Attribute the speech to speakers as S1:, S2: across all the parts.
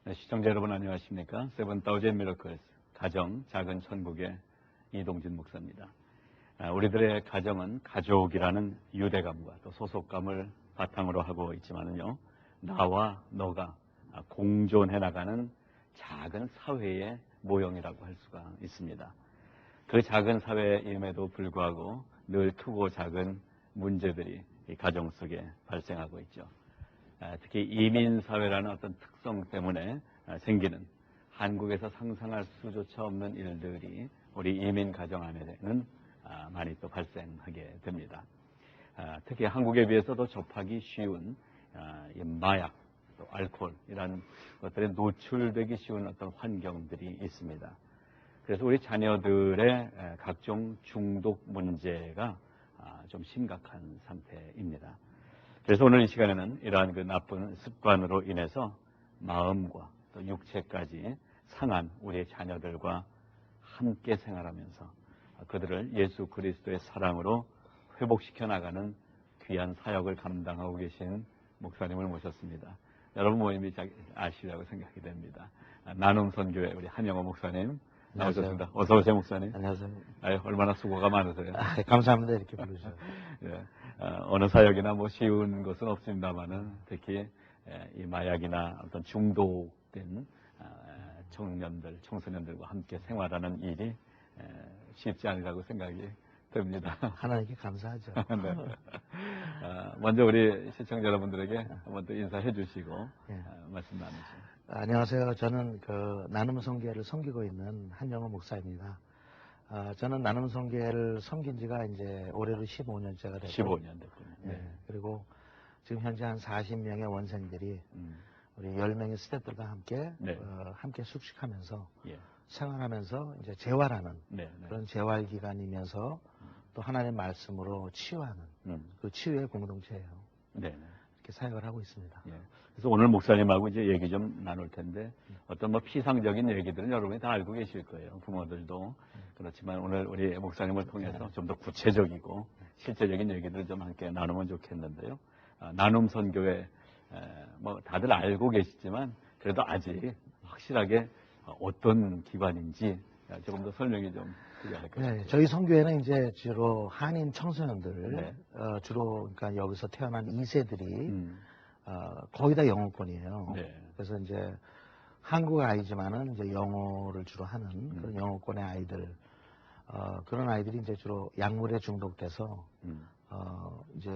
S1: 네, 시청자 여러분 안녕하십니까? 세븐 다우젠 미러클스 가정 작은 천국의 이동진 목사입니다. 우리들의 가정은 가족이라는 유대감과 또 소속감을 바탕으로 하고 있지만은요, 나와 너가 공존해 나가는 작은 사회의 모형이라고 할 수가 있습니다. 그 작은 사회임에도 불구하고 늘 크고 작은 문제들이 이 가정 속에 발생하고 있죠. 특히 이민사회라는 어떤 특성 때문에 생기는 한국에서 상상할 수조차 없는 일들이 우리 이민 가정 안에는 많이 또 발생하게 됩니다. 특히 한국에 비해서도 접하기 쉬운 마약, 또 알코올 이런 것들에 노출되기 쉬운 어떤 환경들이 있습니다. 그래서 우리 자녀들의 각종 중독 문제가 좀 심각한 상태입니다. 그래서 오늘 이 시간에는 이러한 그 나쁜 습관으로 인해서 마음과 또 육체까지 상한 우리의 자녀들과 함께 생활하면서 그들을 예수 그리스도의 사랑으로 회복시켜 나가는 귀한 사역을 감당하고 계신 목사님을 모셨습니다. 여러분 모임이 아시리라고 생각이 됩니다. 나눔선교회 우리 한영호 목사님 나오셨습니다. 어서 오세요, 목사님.
S2: 안녕하세요.
S1: 얼마나 수고가 많으세요.
S2: 감사합니다. 이렇게 부르셔서.
S1: 예, 어느 사역이나 뭐 쉬운 것은 없습니다만은 특히 이 마약이나 어떤 중독된 청년들, 청소년들과 함께 생활하는 일이 쉽지 않으라고 생각이 듭니다.
S2: 하나님께 감사하죠.
S1: 네. 먼저 우리 시청자 여러분들에게 한번 또 인사해 주시고 말씀 나누시죠.
S2: 안녕하세요. 저는 그 나눔성교회를 섬기고 있는 한영호 목사입니다. 저는 나눔성교회를 섬긴 지가 이제 올해로 15년째가 되고
S1: 15년 됐군요.
S2: 네. 그리고 지금 현재 한 40명의 원생들이 우리 10명의 스태프들과 함께 함께 숙식하면서 생활하면서 이제 재활하는 그런 재활 기간이면서 또 하나님의 말씀으로 치유하는 그 치유의 공동체예요. 이렇게 사역을 하고 있습니다.
S1: 그래서 오늘 목사님하고 이제 얘기 좀 나눌 텐데 어떤 뭐 피상적인 얘기들은 여러분이 다 알고 계실 거예요. 부모들도 그렇지만 오늘 우리 목사님을 통해서 좀 더 구체적이고 실제적인 얘기들을 좀 함께 나누면 좋겠는데요. 나눔 선교회 뭐 다들 알고 계시지만 그래도 아직 확실하게 어떤 기관인지 조금 더 설명이 좀 드려야 할 것 같아요.
S2: 저희 선교회는 이제 주로 한인 청소년들 주로 그러니까 여기서 태어난 2세들이 거의 다 영어권이에요. 그래서 이제 한국 아이지만은 이제 영어를 주로 하는 그런 영어권의 아이들, 그런 아이들이 이제 주로 약물에 중독돼서 이제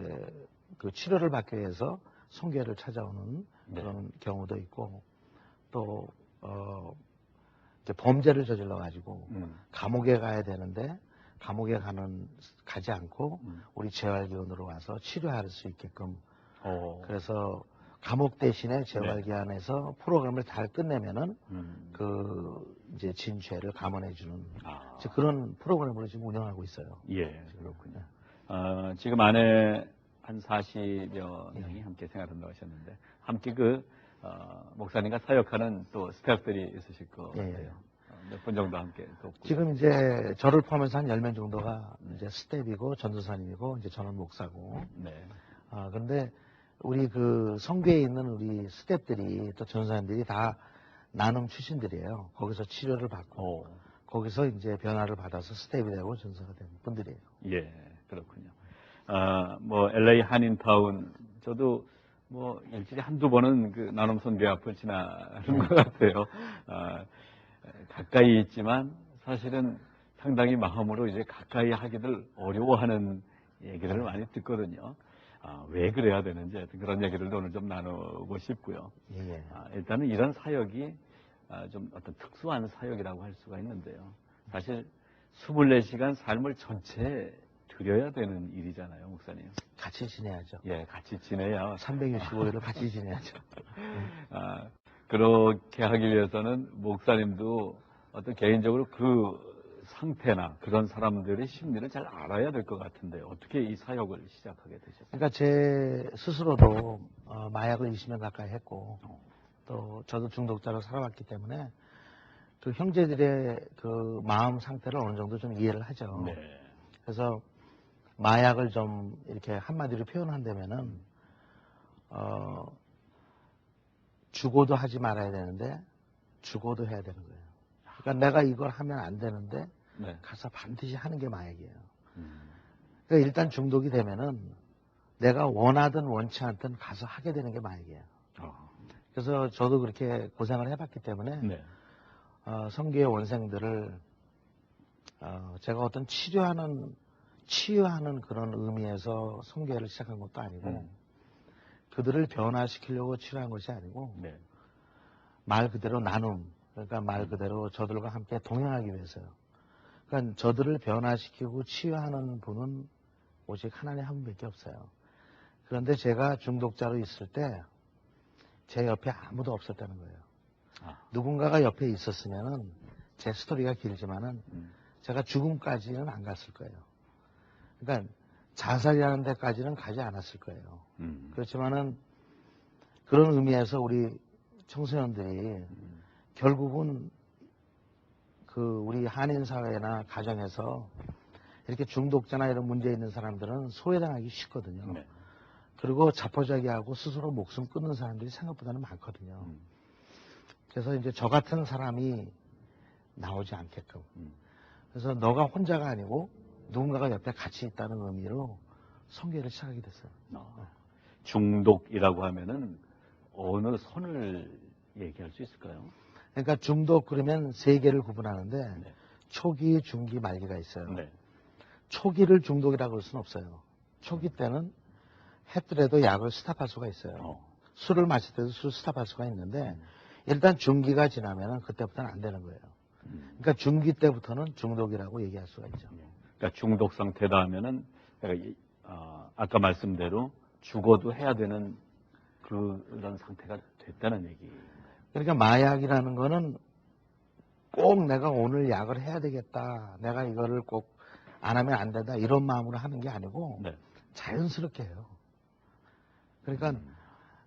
S2: 그 치료를 받기 위해서 선교회를 찾아오는 그런 경우도 있고 또 이제 범죄를 저질러 가지고 감옥에 가야 되는데 감옥에 가지 않고 우리 재활기관으로 와서 치료할 수 있게끔 그래서 감옥 대신에 재활기관에서 프로그램을 잘 끝내면은 그 이제 진죄를 감원해주는 그런 프로그램으로 지금 운영하고 있어요.
S1: 그렇군요. 지금 안에 한 40여 명이 함께 생활한다고 하셨는데 함께 목사님과 사역하는 또 스태프들이 있으실 것 같아요. 몇 분 정도 함께 돕고.
S2: 지금 이제 저를 포함해서 한 10명 정도가 이제 스텝이고 전도사님이고 이제 저는 목사고. 그런데 우리 그 성교에 있는 우리 스텝들이 또 전도사님들이 다 나눔 출신들이에요. 거기서 치료를 받고 거기서 이제 변화를 받아서 스텝이 되고 전도사가 된 분들이에요.
S1: 그렇군요. 뭐 LA 한인타운 저도 뭐 일주일에 한두 번은 그 나눔 선교 앞을 지나는 것 같아요. 가까이 있지만 사실은 상당히 마음으로 이제 가까이 하기를 어려워하는 얘기를 많이 듣거든요. 왜 그래야 되는지 그런 얘기들도 오늘 좀 나누고 싶고요. 일단은 이런 사역이 좀 어떤 특수한 사역이라고 할 수가 있는데요. 사실 24시간 삶을 전체 드려야 되는 일이잖아요, 목사님.
S2: 같이 지내야죠.
S1: 같이 지내야.
S2: 365일을 같이 지내야죠.
S1: 그렇게 하기 위해서는 목사님도 어떤 개인적으로 그 상태나 그런 사람들의 심리를 잘 알아야 될 것 같은데 어떻게 이 사역을 시작하게 되셨어요?
S2: 그러니까 제 스스로도 마약을 20년 가까이 했고 또 저도 중독자로 살아왔기 때문에 그 형제들의 그 마음 상태를 어느 정도 좀 이해를 하죠. 그래서 마약을 좀 이렇게 한마디로 표현한다면은 죽어도 하지 말아야 되는데 죽어도 해야 되는 거예요. 그러니까 내가 이걸 하면 안 되는데
S1: 네.
S2: 가서 반드시 하는 게 마약이에요. 그러니까 일단 중독이 되면은 내가 원하든 원치 않든 가서 하게 되는 게 마약이에요. 그래서 저도 그렇게 고생을 해봤기 때문에
S1: 네.
S2: 성교의 원생들을 제가 어떤 치유하는 그런 의미에서 성교회를 시작한 것도 아니고 그들을 변화시키려고 치료한 것이 아니고
S1: 네.
S2: 말 그대로 나눔, 그러니까 말 그대로 저들과 함께 동행하기 위해서요. 그러니까 저들을 변화시키고 치유하는 분은 오직 하나님 한 분밖에 없어요. 그런데 제가 중독자로 있을 때 제 옆에 아무도 없었다는 거예요. 누군가가 옆에 있었으면은 제 스토리가 길지만은 제가 죽음까지는 안 갔을 거예요. 그러니까 자살이라는 데까지는 가지 않았을 거예요. 그렇지만은 그런 의미에서 우리 청소년들이 결국은 우리 한인 사회나 가정에서 이렇게 중독자나 이런 문제 있는 사람들은 소외당하기 쉽거든요.
S1: 네.
S2: 그리고 자포자기하고 스스로 목숨 끊는 사람들이 생각보다는 많거든요. 그래서 이제 저 같은 사람이 나오지 않게끔. 그래서 너가 혼자가 아니고 누군가가 옆에 같이 있다는 의미로 성교회를 시작하게 됐어요.
S1: 중독이라고 하면은 어느 선을 얘기할 수 있을까요?
S2: 그러니까 중독 그러면 세 개를 구분하는데
S1: 네.
S2: 초기, 중기, 말기가 있어요.
S1: 네.
S2: 초기를 중독이라고 할 수는 없어요. 초기 때는 했더라도 약을 스탑할 수가 있어요. 술을 마실 때도 술 스탑할 수가 있는데 일단 중기가 지나면 그때부터는 안 되는 거예요. 그러니까 중기 때부터는 중독이라고 얘기할 수가 있죠.
S1: 그러니까 중독 상태다 하면은 아까 말씀대로 죽어도 해야 되는 그런 상태가 됐다는 얘기.
S2: 그러니까 마약이라는 거는 꼭 내가 오늘 약을 해야 되겠다. 내가 이거를 꼭 안 하면 안 된다. 이런 마음으로 하는 게 아니고
S1: 네.
S2: 자연스럽게 해요. 그러니까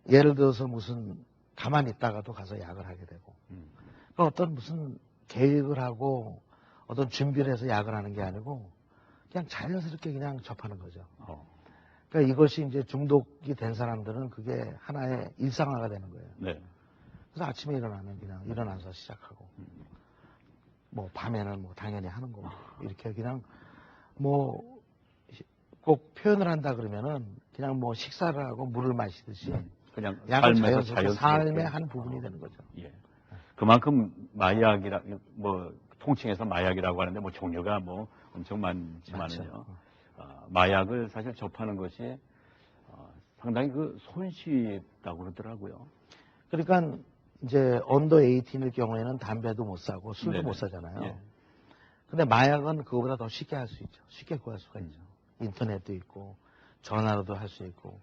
S2: 예를 들어서 무슨 가만히 있다가도 가서 약을 하게 되고 그러니까 어떤 무슨 계획을 하고 어떤 준비를 해서 약을 하는 게 아니고 그냥 자연스럽게 그냥 접하는 거죠. 그러니까 이것이 이제 중독이 된 사람들은 그게 하나의 일상화가 되는 거예요.
S1: 네.
S2: 그래서 아침에 일어나면 그냥 일어나서 시작하고 뭐 밤에는 뭐 당연히 하는 거고 이렇게 그냥 뭐 꼭 표현을 한다 그러면은 그냥 뭐 식사를 하고 물을 마시듯이
S1: 그냥
S2: 약을
S1: 삶에서
S2: 자연스럽게 삶의 한 부분이 되는 거죠.
S1: 예. 그만큼 마약이라 뭐 통칭해서 마약이라고 하는데 뭐 종류가 뭐 엄청 많지만은요. 마약을 사실 접하는 것이 상당히 손쉽다고 그러더라고요.
S2: 그러니까 이제 언더 18일 경우에는 담배도 못 사고 술도
S1: 네네.
S2: 못 사잖아요.
S1: 예.
S2: 근데 마약은 그거보다 더 쉽게 할 수 있죠. 쉽게 구할 수가 있죠. 인터넷도 있고 전화로도 할 수 있고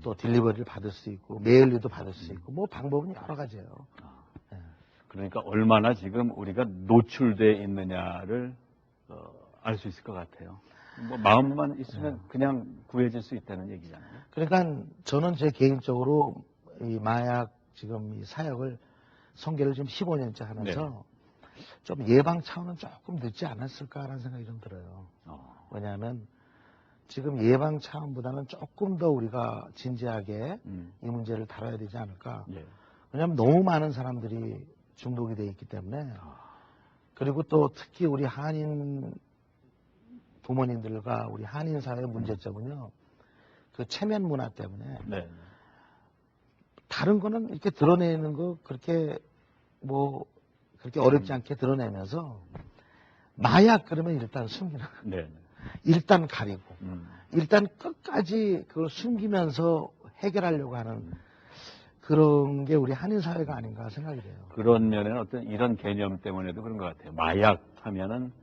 S2: 또 딜리버리를 받을 수 있고 메일로도 받을 수 있고 뭐 방법은 여러 가지예요.
S1: 그러니까 얼마나 지금 우리가 노출돼 있느냐를 알 수 있을 것 같아요. 뭐 마음만 있으면 그냥 구해질 수 있다는 얘기잖아요.
S2: 그러니까 저는 제 개인적으로 이 마약 지금 이 사역을 성계를 지금 15년째 하면서 좀 예방 차원은 조금 늦지 않았을까라는 생각이 좀 들어요. 왜냐하면 지금 예방 차원보다는 조금 더 우리가 진지하게 이 문제를 다뤄야 되지 않을까. 왜냐하면 너무 많은 사람들이 중독이 돼 있기 때문에 그리고 또 특히 우리 한인 부모님들과 우리 한인 사회의 문제점은요. 그 체면 문화 때문에 다른 거는 이렇게 드러내는 거 그렇게 뭐 그렇게 어렵지 않게 드러내면서 마약 그러면 일단 숨기는 거. 일단 가리고 일단 끝까지 그걸 숨기면서 해결하려고 하는 그런 게 우리 한인 사회가 아닌가 생각이 돼요.
S1: 그런 면에는 어떤 이런 개념 때문에도 그런 것 같아요. 마약 하면은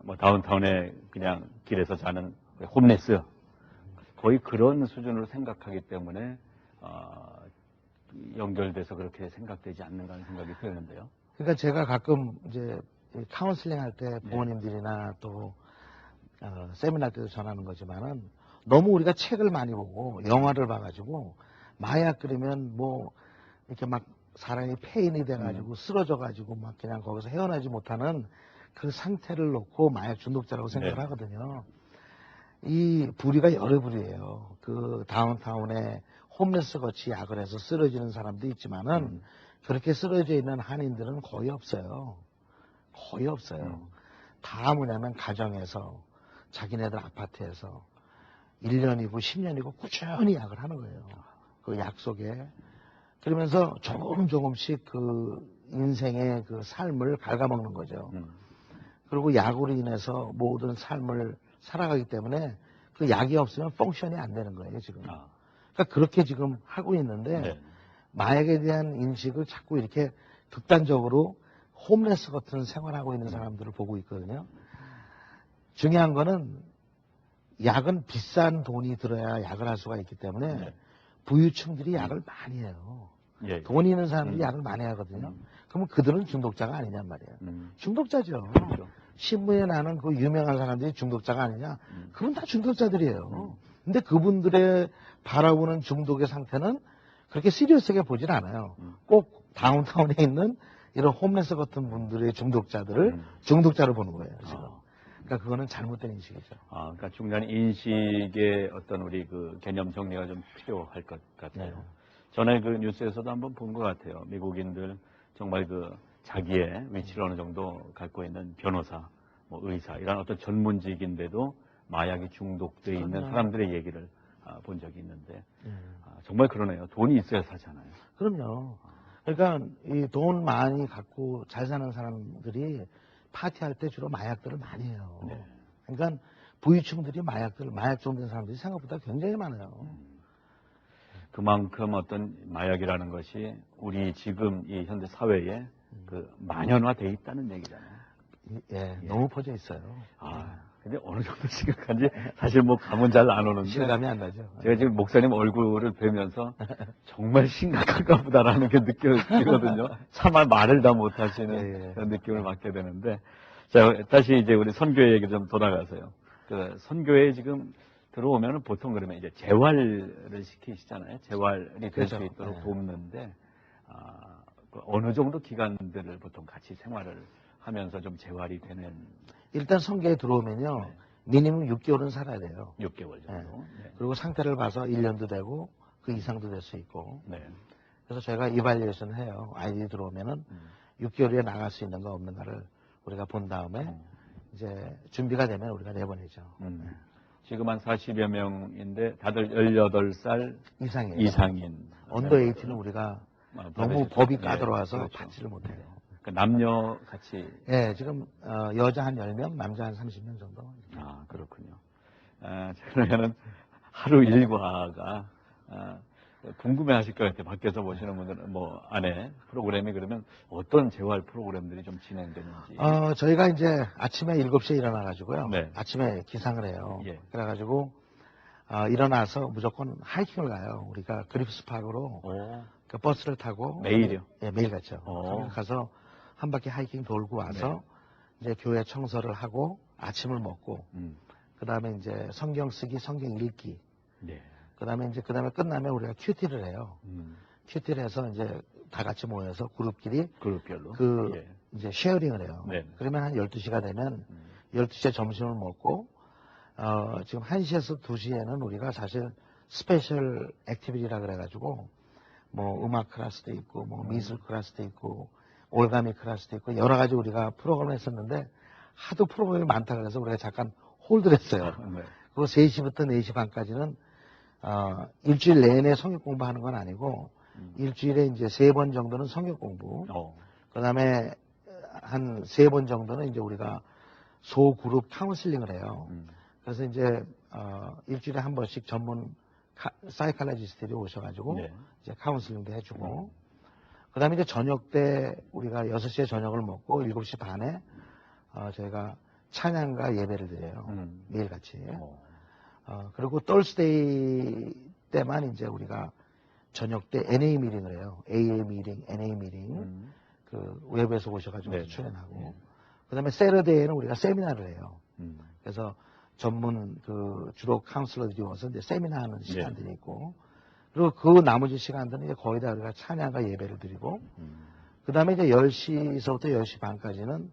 S1: 뭐 다운타운에 그냥 길에서 자는 홈레스 거의 그런 수준으로 생각하기 때문에 연결돼서 그렇게 생각되지 않는가 하는 생각이 드는데요.
S2: 그러니까 제가 가끔 이제 카운슬링 할 때 부모님들이나 또 세미나 때도 전하는 거지만은 너무 우리가 책을 많이 보고 영화를 봐가지고 마약 그러면 뭐 이렇게 막 사람이 폐인이 돼가지고 쓰러져가지고 막 그냥 거기서 헤어나지 못하는 그 상태를 놓고 마약 중독자라고 생각을 하거든요. 이 부류가 여러 부류예요. 그 다운타운에 홈레스 같이 약을 해서 쓰러지는 사람도 있지만은 그렇게 쓰러져 있는 한인들은 거의 없어요. 거의 없어요. 다 뭐냐면 가정에서 자기네들 아파트에서 1년이고 10년이고 꾸준히 약을 하는 거예요. 그 약 속에. 그러면서 조금씩 그 인생의 그 삶을 갉아먹는 거죠. 그리고 약으로 인해서 모든 삶을 살아가기 때문에 그 약이 없으면 펑션이 안 되는 거예요, 지금. 그러니까 그렇게 지금 하고 있는데
S1: 네.
S2: 마약에 대한 인식을 자꾸 이렇게 극단적으로 홈레스 같은 생활하고 있는 사람들을 보고 있거든요. 중요한 거는 약은 비싼 돈이 들어야 약을 할 수가 있기 때문에
S1: 네.
S2: 부유층들이 약을 많이 해요.
S1: 예.
S2: 돈 있는 사람들이 약을 많이 하거든요. 그러면 그들은 중독자가 아니냔 말이에요. 중독자죠.
S1: 그렇죠.
S2: 신문에 나는 그 유명한 사람들이 중독자가 아니냐. 그건 다 중독자들이에요. 근데 그분들의 바라보는 중독의 상태는 그렇게 시리어스하게 보질 않아요. 꼭 다운타운에 있는 이런 홈레스 같은 분들의 중독자들을 중독자로 보는 거예요, 지금. 그러니까 그거는 잘못된 인식이죠.
S1: 그러니까 중요한 인식의 어떤 우리 그 개념 정리가 좀 필요할 것 같아요.
S2: 네.
S1: 전에 그 뉴스에서도 한번 본 것 같아요. 미국인들 정말 그 자기의 위치를 어느 정도 갖고 있는 변호사, 뭐 의사 이런 어떤 전문직인데도 마약에 중독돼 있는 사람들의 얘기를 본 적이 있는데 정말 그러네요. 돈이 있어야 사잖아요.
S2: 그럼요. 그러니까 이 돈 많이 갖고 잘 사는 사람들이 파티할 때 주로 마약들을 많이 해요.
S1: 네.
S2: 그러니까 부유층들이 마약 중독된 사람들이 생각보다 굉장히 많아요.
S1: 그만큼 어떤 마약이라는 것이 우리 지금 이 현대 사회에 그 만연화돼 있다는 얘기잖아요.
S2: 예, 너무 퍼져 있어요.
S1: 근데 어느 정도 심각한지 사실 뭐 감은 잘 안 오는데
S2: 실감이 안 나죠.
S1: 제가 지금 목사님 얼굴을 뵈면서 정말 심각한가 보다라는 게 느껴지거든요. 차마 말을 다 못하시는 그런 느낌을 받게 되는데 자 다시 이제 우리 선교회 얘기 좀 돌아가서요. 그 선교회에 지금 들어오면은 보통 그러면 이제 재활을 시키시잖아요. 재활이 될 수 있도록 돕는데 그 어느 정도 기간들을 보통 같이 생활을 하면서 좀 재활이 되는.
S2: 일단 성교에 들어오면요. 미니멈 6개월은 살아야 돼요.
S1: 6개월 정도. 네.
S2: 그리고 상태를 봐서 1년도 되고 그 이상도 될 수 있고.
S1: 네.
S2: 그래서 저희가 이발리에이션을 해요. 아이들이 들어오면은 6개월에 나갈 수 있는가 없는가를 우리가 본 다음에 이제 준비가 되면 우리가 내보내죠.
S1: 지금 한 40여 명인데 다들 18살 이상인.
S2: 언더 18은 우리가 너무 법이 까다로워서
S1: 그렇죠.
S2: 받지를 못해요.
S1: 그 남녀 같이.
S2: 네, 지금 여자 한 10명, 남자 한 30명 정도.
S1: 그렇군요. 그러면은 하루 일과가 궁금해하실 것 같아요. 밖에서 보시는 분들은 뭐 안에 프로그램이 그러면 어떤 재활 프로그램들이 좀 진행되는지.
S2: 저희가 이제 아침에 7시에 일어나가지고요.
S1: 네.
S2: 아침에 기상을 해요.
S1: 예.
S2: 그래가지고 일어나서 무조건 하이킹을 가요. 우리가 그리프스 파크로 그 버스를 타고
S1: 매일이요?
S2: 예, 매일 갔죠. 거기 가서 한 바퀴 하이킹 돌고 와서 이제 교회 청소를 하고 아침을 먹고 그 다음에 이제 성경 쓰기, 성경 읽기.
S1: 네.
S2: 그다음에 끝나면 우리가 큐티를 해요. 큐티를 해서 이제 다 같이 모여서
S1: 그룹별로
S2: 이제 쉐어링을 해요.
S1: 네.
S2: 그러면 한 12시가 되면 12시에 점심을 먹고 지금 1시에서 2시에는 우리가 사실 스페셜 액티비티라 그래가지고 뭐 음악 클래스도 있고 뭐 미술 클래스도 있고 올가미 클래스도 있고 여러 가지 우리가 프로그램을 했었는데 하도 프로그램이 많다 그래서 우리가 잠깐 홀드를 했어요.
S1: 네.
S2: 그리고 3시부터 4시 반까지는 일주일 내내 성경 공부하는 건 아니고 일주일에 이제 3번 정도는 성경 공부. 그 다음에 한 3번 정도는 이제 우리가 소그룹 카운슬링을 해요. 그래서 이제 일주일에 한 번씩 전문 사이칼라지스트들이 오셔가지고 이제 카운슬링도 해주고. 그 다음에 이제 저녁 때 우리가 6시에 저녁을 먹고 7시 반에 저희가 찬양과 예배를 드려요. 매일같이. 그리고 떨스데이 때만 이제 우리가 저녁 때 NA 미팅을 해요. AA 미팅, NA 미팅. 그 웹에서 오셔가지고 출연하고. 그 다음에 세러데이에는 우리가 세미나를 해요. 그래서 전문 그 주로 카운슬러들이 와서 이제 세미나하는 시간들이 있고. 그리고 그 나머지 시간들은 이제 거의 다 우리가 찬양과 예배를 드리고. 그 다음에 이제 10시서부터 10시 반까지는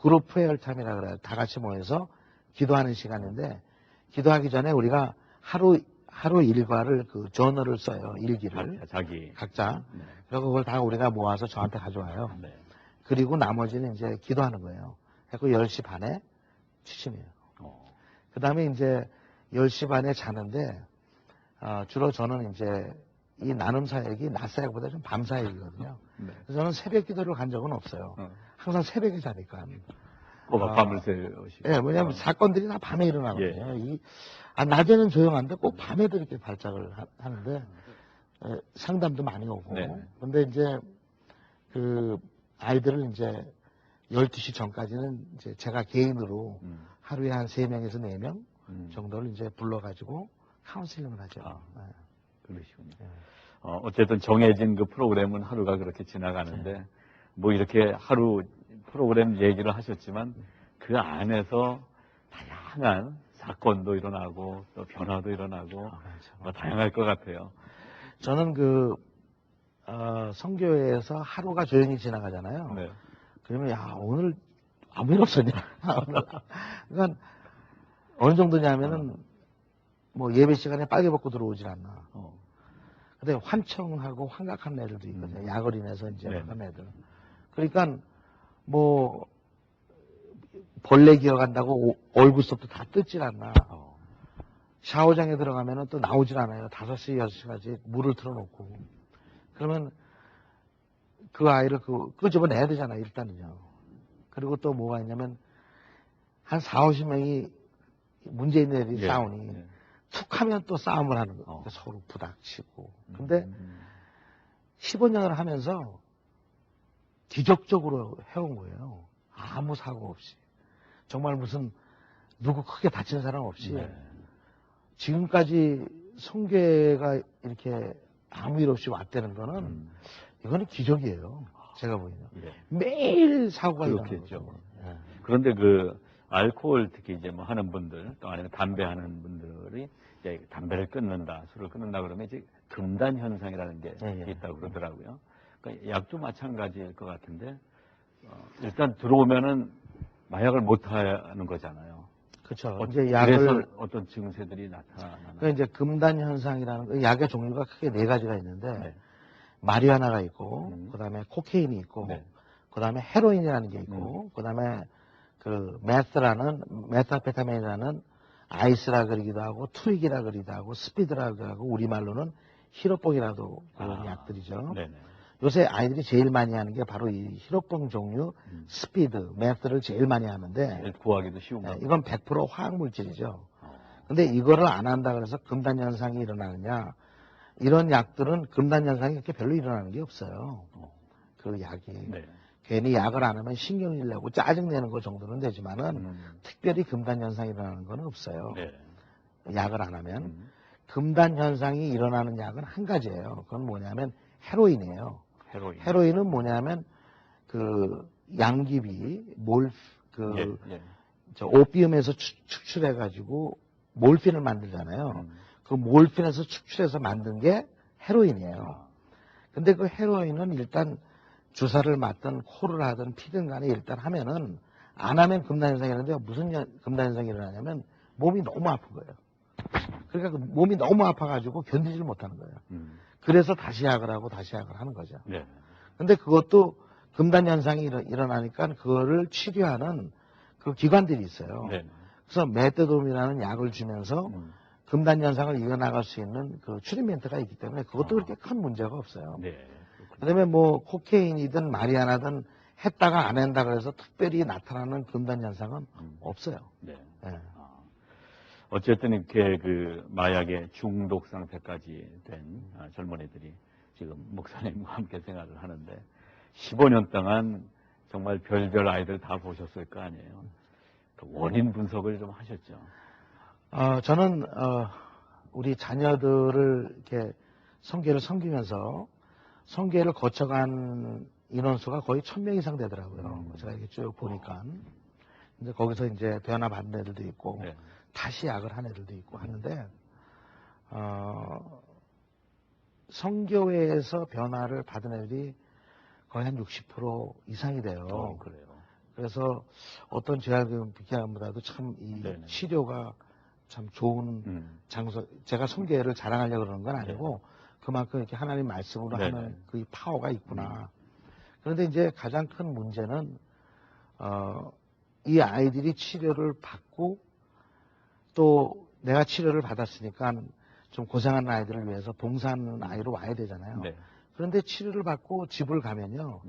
S2: 그룹 프레이얼 타임이라 그래요. 다 같이 모여서 기도하는 시간인데 기도하기 전에 우리가 하루 일과를 그 저널을 써요. 일기를. 각자.
S1: 네.
S2: 그리고 그걸 다 우리가 모아서 저한테 가져와요.
S1: 네.
S2: 그리고 나머지는 이제 기도하는 거예요. 그리고 10시 반에 취침이에요. 그 다음에 이제 10시 반에 자는데, 주로 저는 이제 이 나눔 사역이 낮 사역보다 좀 밤 사역이거든요.
S1: 네.
S2: 그래서 저는 새벽 기도를 간 적은 없어요. 항상 새벽에 자니까.
S1: 꼬박 밤을 새우시고.
S2: 예, 왜냐면 사건들이 다 밤에 일어나거든요. 예. 낮에는 조용한데 꼭 밤에도 이렇게 발작을 하는데, 상담도 많이 오고.
S1: 네.
S2: 근데 이제 그 아이들을 이제 12시 전까지는 이제 제가 개인으로 하루에 한 3명에서 4명 정도를 이제 불러가지고 카운슬링을 하죠.
S1: 네. 그러시군요. 어쨌든 정해진 그 프로그램은 하루가 그렇게 지나가는데, 뭐 이렇게 하루 프로그램 얘기를 하셨지만 그 안에서 다양한 사건도 일어나고 또 변화도 일어나고 다양할 것 같아요.
S2: 저는 성교회에서 하루가 조용히 지나가잖아요.
S1: 네.
S2: 그러면 야 오늘 아무 일 없었냐. 그러니까 어느 정도냐면은 뭐 예배 시간에 빨개 벗고 들어오질 않나. 근데 환청하고 환각한 애들도 있거든요. 약을 인해서 이제 한 애들. 그러니까 뭐 벌레 기어간다고 얼굴속도 다 뜯질 않나. 샤워장에 들어가면은 또 나오질 않아요. 5시, 6시까지 물을 틀어놓고. 그러면 그 아이를 끄집어내야 되잖아요, 일단은요. 그리고 또 뭐가 있냐면, 한 40, 50명이 문제 있는 애들이 싸우니, 툭 하면 또 싸움을 하는 거예요. 그러니까 서로 부닥치고. 근데 15년을 하면서 기적적으로 해온 거예요. 아무 사고 없이. 정말 무슨 누구 크게 다친 사람 없이. 지금까지 성교회가 이렇게 아무 일 없이 왔다는 거는 이거는 기적이에요. 제가 보기에는. 매일 사고가 일어나죠.
S1: 그런데 그 알코올 특히 이제 뭐 하는 분들 또 아니면 담배 하는 분들이 이제 담배를 끊는다, 술을 끊는다 그러면 이제 금단 현상이라는 게 있다고 그러더라고요. 그러니까 약도 마찬가지일 것 같은데 일단 들어오면은 마약을 못 하는 거잖아요.
S2: 그렇죠.
S1: 이제 약을 어떤 증세들이 나타나는.
S2: 그 이제 금단 현상이라는 약의 종류가 크게 4가지가 있는데 마리화나가 있고, 그다음에 코케인이 있고, 그다음에 헤로인이라는 게 있고, 그다음에 그 메타페타민이라는 아이스라 그러기도 하고, 트윅이라 그러기도 하고, 스피드라 그러기도 하고, 우리말로는 히로뽕이라도 그런 약들이죠. 요새 아이들이 제일 많이 하는 게 바로 이 히로뽕 종류 스피드, 메스를 제일 많이 하는데
S1: 구하기도 쉬운 거.
S2: 이건 100% 화학물질이죠. 근데 이거를 안 한다 그래서 금단 현상이 일어나느냐? 이런 약들은 금단 현상이 그렇게 별로 일어나는 게 없어요. 그 약이. 괜히 약을 안 하면 신경질 내고 짜증내는 거 정도는 되지만은 특별히 금단 현상이 일어나는 건 없어요. 약을 안 하면. 금단 현상이 일어나는 약은 한 가지예요. 그건 뭐냐면 헤로인이에요. 헤로인은 뭐냐면 그 양귀비 오피움에서 축출해 가지고 몰핀을 만들잖아요. 그 몰핀에서 축출해서 만든 게 헤로인이에요. 근데 그 헤로인은 일단 주사를 맞든 코를 하든 피든 간에 일단 하면은 안 하면 금단 현상이 일어나는데 무슨 금단 현상이 일어나냐면 몸이 너무 아픈 거예요. 그러니까 그 몸이 너무 아파가지고 견디질 못하는 거예요. 그래서 다시 약을 하고 다시 약을 하는 거죠. 근데 그것도 금단 현상이 일어나니까 그거를 치료하는 그 기관들이 있어요. 그래서 메테돔이라는 약을 주면서 금단 현상을 이겨나갈 수 있는 그 트리트먼트가 있기 때문에 그것도 그렇게 큰 문제가 없어요. 그다음에 뭐 코케인이든 마리아나든 했다가 안 한다 그래서 특별히 나타나는 금단 현상은 없어요.
S1: 어쨌든 이렇게 그 마약의 중독 상태까지 된 젊은이들이 지금 목사님과 함께 생활을 하는데 15년 동안 정말 별별 아이들 다 보셨을 거 아니에요. 그 원인 분석을 좀 하셨죠.
S2: 저는 우리 자녀들을 이렇게 성교를 섬기면서 성교를 거쳐간 인원수가 거의 1000명 이상 되더라고요. 제가 이렇게 쭉 보니까. 이제 거기서 이제 변화 받는 애들도 있고 다시 약을 한 애들도 있고 하는데 성교회에서 변화를 받은 애들이 거의 한 60% 이상이 돼요.
S1: 그래요.
S2: 그래서 어떤 제약은 비교함보다도 참 이 치료가 참 좋은 장소, 제가 성교회를 자랑하려고 그러는 건 아니고 그만큼 이렇게 하나님 말씀으로 하는 그 파워가 있구나. 그런데 이제 가장 큰 문제는 이 아이들이 치료를 받고 또 내가 치료를 받았으니까 좀 고생하는 아이들을 위해서 봉사하는 아이로 와야 되잖아요.
S1: 네.
S2: 그런데 치료를 받고 집을 가면요.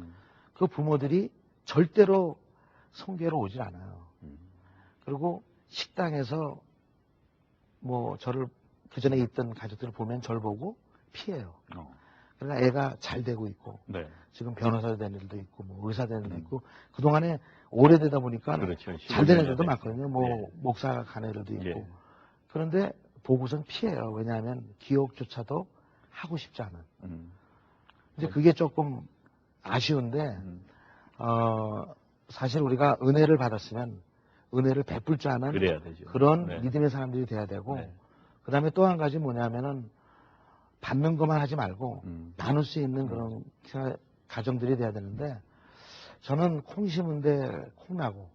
S2: 그 부모들이 절대로 성교회로 오질 않아요. 그리고 식당에서 뭐 저를 그전에 있던 가족들을 보면 저를 보고 피해요. 그러나 애가 잘 되고 있고
S1: 네.
S2: 지금 변호사 된 일도 있고 뭐 의사 된 일도 있고 그동안에 오래되다 보니까
S1: 그렇죠.
S2: 잘 되는 애들도 많거든요. 뭐
S1: 예.
S2: 목사가 간 애들도 있고.
S1: 예.
S2: 그런데 보고선 피해요. 왜냐하면 기억조차도 하고 싶지 않은. 이제 그게 조금 아쉬운데 사실 우리가 은혜를 받았으면 은혜를 베풀 줄 아는 그런
S1: 네.
S2: 믿음의 사람들이 돼야 되고
S1: 네.
S2: 그 다음에 또 한 가지 뭐냐면은 받는 것만 하지 말고 나눌 수 있는 그런 가정들이 돼야 되는데 저는 콩 심은데 콩 나고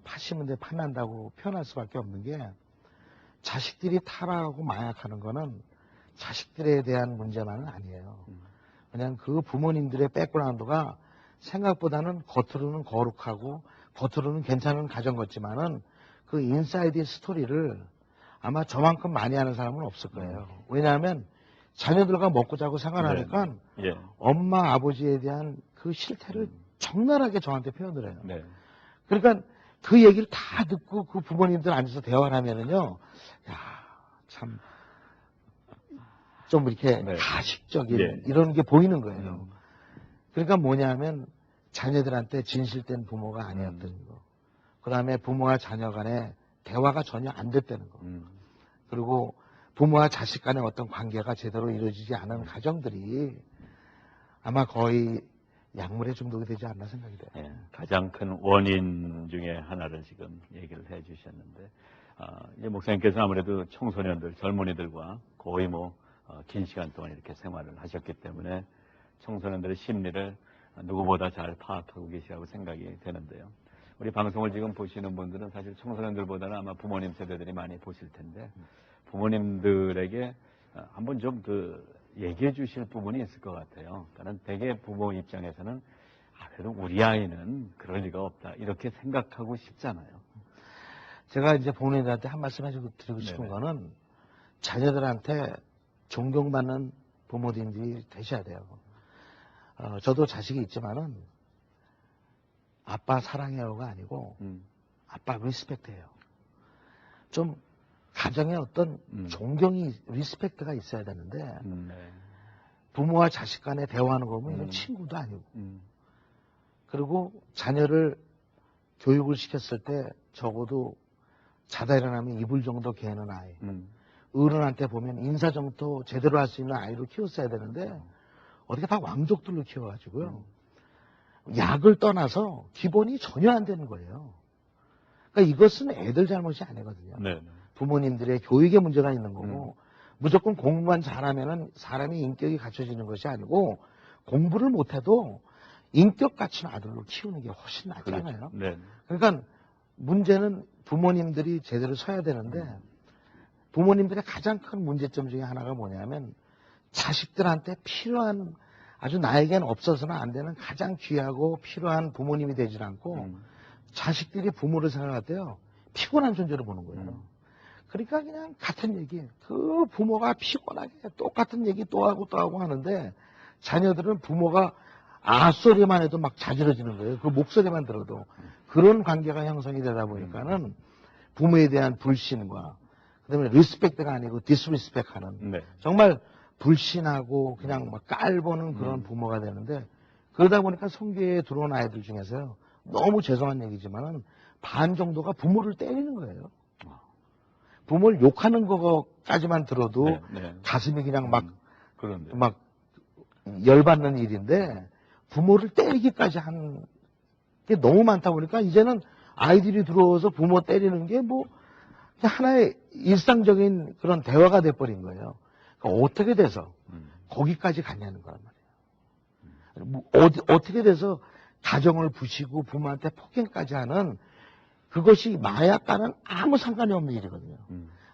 S2: 팥 심은데 팥 난다고 표현할 수밖에 없는 게 자식들이 타락하고 마약하는 거는 자식들에 대한 문제만은 아니에요. 그냥 그 부모님들의 백그라운드가 생각보다는 겉으로는 거룩하고 겉으로는 괜찮은 가정 같지만은 그 인사이드 스토리를 아마 저만큼 많이 하는 사람은 없을 거예요. 왜냐하면 자녀들과 먹고 자고 생활하니까
S1: 네. 예.
S2: 엄마 아버지에 대한 그 실태를 적나라하게 저한테 표현을 해요.
S1: 네.
S2: 그러니까 그 얘기를 다 듣고 그 부모님들 앉아서 대화를 하면은요, 야, 참, 좀 이렇게
S1: 네.
S2: 가식적인
S1: 예.
S2: 이런 게 보이는 거예요. 그러니까 뭐냐면 자녀들한테 진실된 부모가 아니었던 거. 그 다음에 부모와 자녀 간에 대화가 전혀 안 됐다는 거. 그리고 부모와 자식 간의 어떤 관계가 제대로 이루어지지 않은 가정들이 아마 거의 약물에 중독이 되지 않나 생각이 돼요.
S1: 예, 가장 큰 원인 중에 하나를 지금 얘기를 해 주셨는데, 이제 목사님께서 아무래도 청소년들, 젊은이들과 거의 긴 시간 동안 이렇게 생활을 하셨기 때문에 청소년들의 심리를 누구보다 잘 파악하고 계시라고 생각이 되는데요. 우리 방송을 지금 보시는 분들은 사실 청소년들보다는 아마 부모님 세대들이 많이 보실 텐데, 부모님들에게 한번 좀 얘기해 주실 부분이 있을 것 같아요. 그러니까 대개 부모 입장에서는 그래도 우리 아이는 그럴 리가 없다 이렇게 생각하고 싶잖아요.
S2: 제가 이제 부모님들한테 한 말씀 드리고 싶은 거는 자녀들한테 존경받는 부모님들이 되셔야 돼요. 저도 자식이 있지만은 아빠 사랑해요가 아니고 아빠 리스펙트해요. 좀 가정에 어떤 존경이 리스펙트가 있어야 되는데 부모와 자식 간에 대화하는 거 보면 친구도 아니고 그리고 자녀를 교육을 시켰을 때 적어도 자다 일어나면 이불 정도 개는 아이 어른한테 보면 인사 정도 제대로 할 수 있는 아이로 키웠어야 되는데 어떻게 다 왕족들로 키워가지고요 약을 떠나서 기본이 전혀 안 되는 거예요. 그러니까 이것은 애들 잘못이 아니거든요.
S1: 네.
S2: 부모님들의 교육에 문제가 있는 거고 무조건 공부만 잘하면은 사람이 인격이 갖춰지는 것이 아니고 공부를 못해도 인격 갖춘 아들로 키우는 게 훨씬 낫잖아요.
S1: 그렇죠. 네.
S2: 그러니까 문제는 부모님들이 제대로 서야 되는데 부모님들의 가장 큰 문제점 중에 하나가 뭐냐면 자식들한테 필요한 아주 나에겐 없어서는 안 되는 가장 귀하고 필요한 부모님이 되질 않고 자식들이 부모를 생각할 때요 피곤한 존재로 보는 거예요. 그러니까 그냥 같은 얘기, 그 부모가 피곤하게 똑같은 얘기 또 하고 하는데 자녀들은 부모가 소리만 해도 막 자지러지는 거예요. 그 목소리만 들어도. 그런 관계가 형성이 되다 보니까는 부모에 대한 불신과 그다음에 리스펙트가 아니고 디스리스펙하는 정말 불신하고 그냥 막 깔보는 그런 부모가 되는데 그러다 보니까 성교회에 들어온 아이들 중에서요 너무 죄송한 얘기지만은 반 정도가 부모를 때리는 거예요. 부모를 욕하는 거까지만 들어도 가슴이 그냥 막 열받는 일인데 부모를 때리기까지 한 게 너무 많다 보니까 이제는 아이들이 들어와서 부모 때리는 게 뭐 하나의 일상적인 그런 대화가 돼버린 거예요. 그러니까 어떻게 돼서 거기까지 갔냐는 거란 말이에요. 어떻게 돼서 가정을 부시고 부모한테 폭행까지 하는 그것이 마약과는 아무 상관이 없는 일이거든요.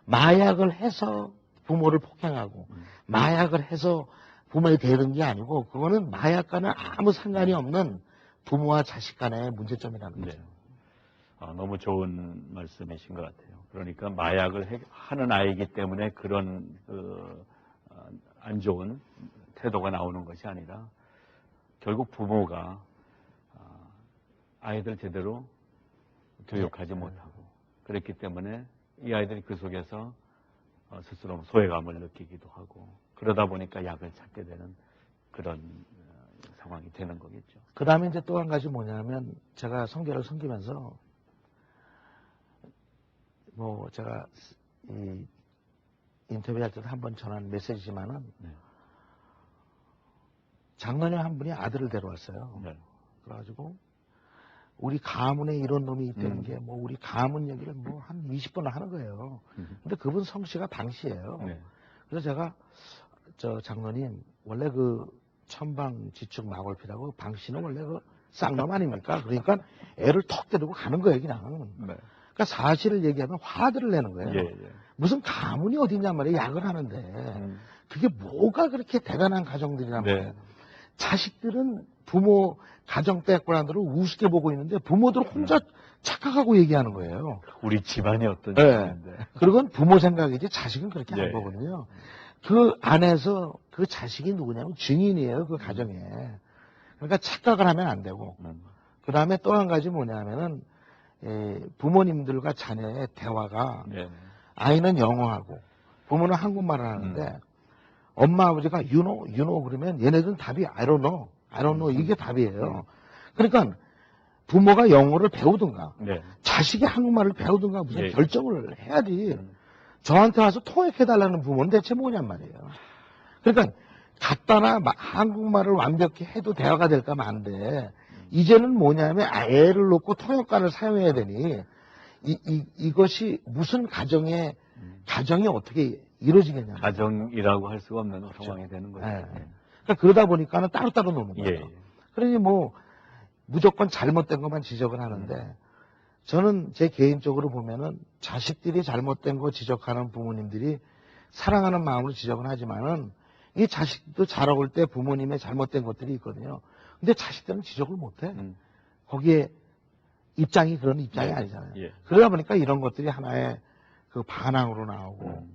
S2: 마약을 해서 부모를 폭행하고 마약을 해서 부모에 대는 게 아니고 그거는 마약과는 아무 상관이 없는 부모와 자식 간의 문제점이라는 거죠.
S1: 네. 너무 좋은 말씀이신 것 같아요. 그러니까 마약을 하는 아이이기 때문에 그런 안 좋은 태도가 나오는 것이 아니라 결국 부모가 아이들 제대로 교육하지 못하고 그랬기 때문에 이 아이들이 그 속에서 스스로 소외감을 느끼기도 하고 그러다 보니까 약을 찾게 되는 그런 상황이 되는 거겠죠.
S2: 그 다음에 이제 또 한 가지 뭐냐면 제가 성교를 섬기면서 뭐 제가 이 인터뷰할 때도 한번 전한 메시지지만은
S1: 네.
S2: 작년에 한 분이 아들을 데려왔어요.
S1: 네.
S2: 그래가지고 우리 가문에 이런 놈이 있다는 게 뭐 우리 가문 얘기를 뭐 한 20번을 하는 거예요. 근데 그분 성씨가 방씨예요.
S1: 네.
S2: 그래서 제가 저 장로님 원래 그 천방지축 마골피라고 방씨는 원래 그 쌍놈 아닙니까? 그러니까 애를 턱 때리고 가는 거예요 그냥.
S1: 네.
S2: 그러니까 사실을 얘기하면 화들을 내는 거예요.
S1: 예, 예.
S2: 무슨 가문이 어디냐 말이에요. 약을 하는데 그게 뭐가 그렇게 대단한 가정들이란 말이에요.
S1: 네.
S2: 자식들은 부모 가정 떼꾸란들을 우습게 보고 있는데 부모들은 혼자 착각하고 얘기하는 거예요.
S1: 우리 집안이 어떤
S2: 네.
S1: 집안인데.
S2: 그건 부모 생각이지 자식은 그렇게
S1: 예.
S2: 안 보거든요. 그 안에서 그 자식이 누구냐면 증인이에요. 그 가정에. 그러니까 착각을 하면 안 되고. 그 다음에 또 한 가지 뭐냐면은 부모님들과 자녀의 대화가
S1: 네.
S2: 아이는 영어하고 부모는 한국말을 하는데 엄마 아버지가 you know 그러면 얘네들은 답이 I don't know 이게 답이에요. 그러니까 부모가 영어를 배우든가
S1: 네.
S2: 자식이 한국말을 배우든가 무슨
S1: 예.
S2: 결정을 해야지. 저한테 와서 통역해달라는 부모는 대체 뭐냔 말이에요. 그러니까 갖다나 한국말을 완벽히 해도 대화가 될까 하면 안 돼. 이제는 뭐냐면 애를 놓고 통역관을 사용해야 되니 이것이 무슨 가정이 어떻게 이루어지겠냐.
S1: 가정이라고 할 수가 없는
S2: 그렇죠.
S1: 상황이 되는 거죠.
S2: 네. 그러니까 그러다 보니까는 따로따로 노는 거예요.
S1: 예.
S2: 그러니 뭐 무조건 잘못된 것만 지적을 하는데 저는 제 개인적으로 보면은 자식들이 잘못된 거 지적하는 부모님들이 사랑하는 마음으로 지적은 하지만은 이 자식도 자라올 때 부모님의 잘못된 것들이 있거든요. 근데 자식들은 지적을 못해. 거기에 입장이 그런 입장이
S1: 네.
S2: 아니잖아요.
S1: 예.
S2: 그러다 보니까 이런 것들이 하나의 그 반항으로 나오고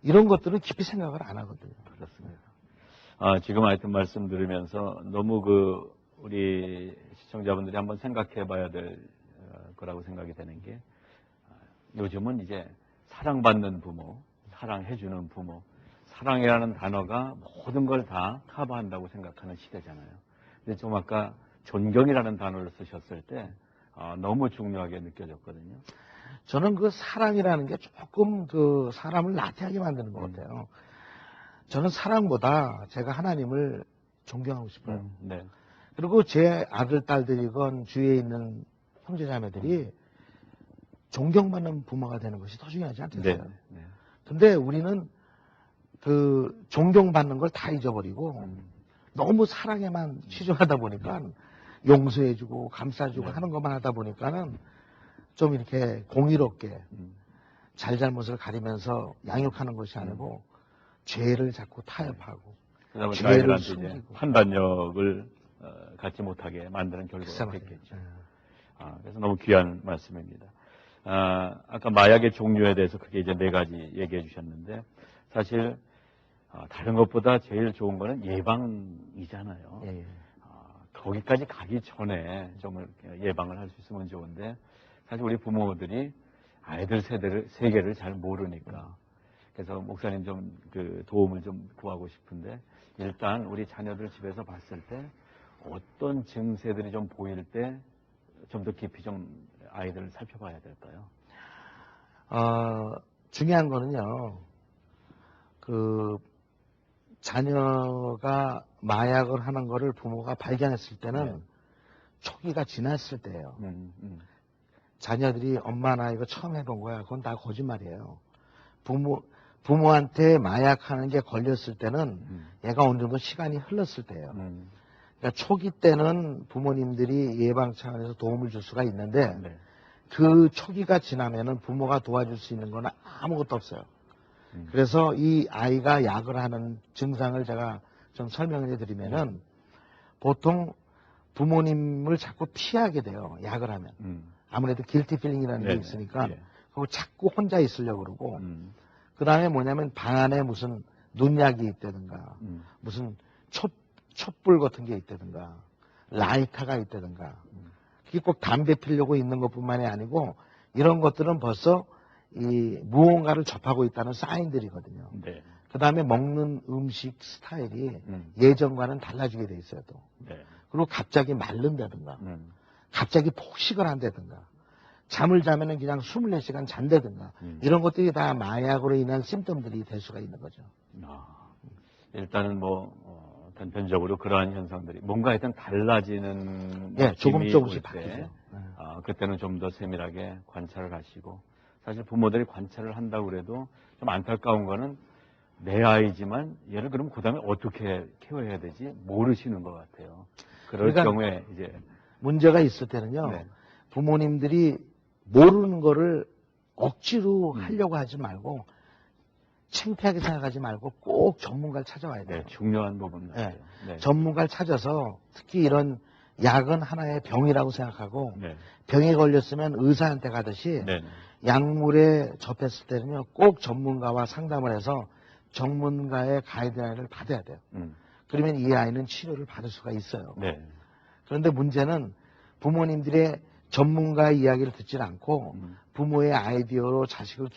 S2: 이런 것들은 깊이 생각을 안 하거든요.
S1: 그렇습니다. 지금 하여튼 말씀 들으면서 너무 우리 시청자분들이 한번 생각해 봐야 될 거라고 생각이 되는 게 요즘은 이제 사랑받는 부모, 사랑해주는 부모, 사랑이라는 단어가 모든 걸 다 커버한다고 생각하는 시대잖아요. 근데 좀 아까 존경이라는 단어를 쓰셨을 때 너무 중요하게 느껴졌거든요.
S2: 저는 그 사랑이라는 게 조금 그 사람을 나태하게 만드는 것 같아요. 저는 사랑보다 제가 하나님을 존경하고 싶어요.
S1: 네.
S2: 그리고 제 아들, 딸들이건 주위에 있는 형제자매들이 존경받는 부모가 되는 것이 더 중요하지 않겠어요?
S1: 네. 네.
S2: 근데 우리는 그 존경받는 걸 다 잊어버리고 너무 사랑에만 치중하다 보니까 용서해주고 감싸주고 하는 것만 하다 보니까는 좀 이렇게 공의롭게 잘잘못을 가리면서 양육하는 것이 아니고 죄를 자꾸 타협하고
S1: 그다음에
S2: 죄를
S1: 아이들한테 이제
S2: 숨기고
S1: 판단력을 갖지 못하게 만드는 결과가 됐겠죠. 그래서 너무 귀한 말씀입니다. 아까 마약의 종류에 대해서 크게 이제 4가지 얘기해 주셨는데 사실 다른 것보다 제일 좋은 거는 예방이잖아요.
S2: 예.
S1: 거기까지 가기 전에 좀 예방을 할 수 있으면 좋은데 사실 우리 부모들이 아이들 세계를 잘 모르니까 그래서 목사님 좀 그 도움을 좀 구하고 싶은데 일단 우리 자녀들 집에서 봤을 때 어떤 증세들이 좀 보일 때 좀 더 깊이 좀 아이들을 살펴봐야 될까요?
S2: 중요한 거는요. 그 자녀가 마약을 하는 거를 부모가 발견했을 때는 초기가 지났을 때예요. 자녀들이 엄마 나 이거 처음 해본 거야. 그건 다 거짓말이에요. 부모한테 마약하는 게 걸렸을 때는 얘가 어느 정도 시간이 흘렀을 때예요. 그러니까 초기 때는 부모님들이 예방 차원에서 도움을 줄 수가 있는데 그 초기가 지나면은 부모가 도와줄 수 있는 건 아무것도 없어요. 그래서 이 아이가 약을 하는 증상을 제가 좀 설명해 드리면은 보통 부모님을 자꾸 피하게 돼요. 약을 하면. 아무래도 길티 필링이라는 게 있으니까 그거 자꾸 혼자 있으려고 그러고 그 다음에 뭐냐면 방 안에 무슨 눈약이 있다든가 무슨 촛불 같은 게 있다든가 라이터가 있다든가 그게 꼭 담배 피려고 있는 것뿐만이 아니고 이런 것들은 벌써 이 무언가를 접하고 있다는 사인들이거든요.
S1: 네.
S2: 그 다음에 먹는 음식 스타일이 예전과는 달라지게 돼 있어요. 또.
S1: 네.
S2: 그리고 갑자기 마른다든가 갑자기 폭식을 한다든가 잠을 자면은 그냥 24시간 잔다든가 이런 것들이 다 마약으로 인한 심점들이 될 수가 있는 거죠.
S1: 일단은 뭐 단편적으로 그러한 현상들이 뭔가 하여튼 달라지는
S2: 조금씩 바뀌죠.
S1: 그때는 좀 더 세밀하게 관찰을 하시고 사실 부모들이 관찰을 한다고 그래도 좀 안타까운 거는 내 아이지만 얘를 그럼 그 다음에 어떻게 케어해야 되지 모르시는 것 같아요. 그럴
S2: 그러니까
S1: 경우에 이제
S2: 문제가 있을 때는요. 부모님들이 모르는 거를 억지로 하려고 하지 말고 창피하게 생각하지 말고 꼭 전문가를 찾아와야 돼요.
S1: 중요한 부분 같아요.
S2: 전문가를 찾아서 특히 이런 약은 하나의 병이라고 생각하고 병에 걸렸으면 의사한테 가듯이 약물에 접했을 때는요. 꼭 전문가와 상담을 해서 전문가의 가이드라인을 받아야 돼요. 그러면 이 아이는 치료를 받을 수가 있어요. 그런데 문제는 부모님들의 전문가의 이야기를 듣지 않고 부모의 아이디어로 자식을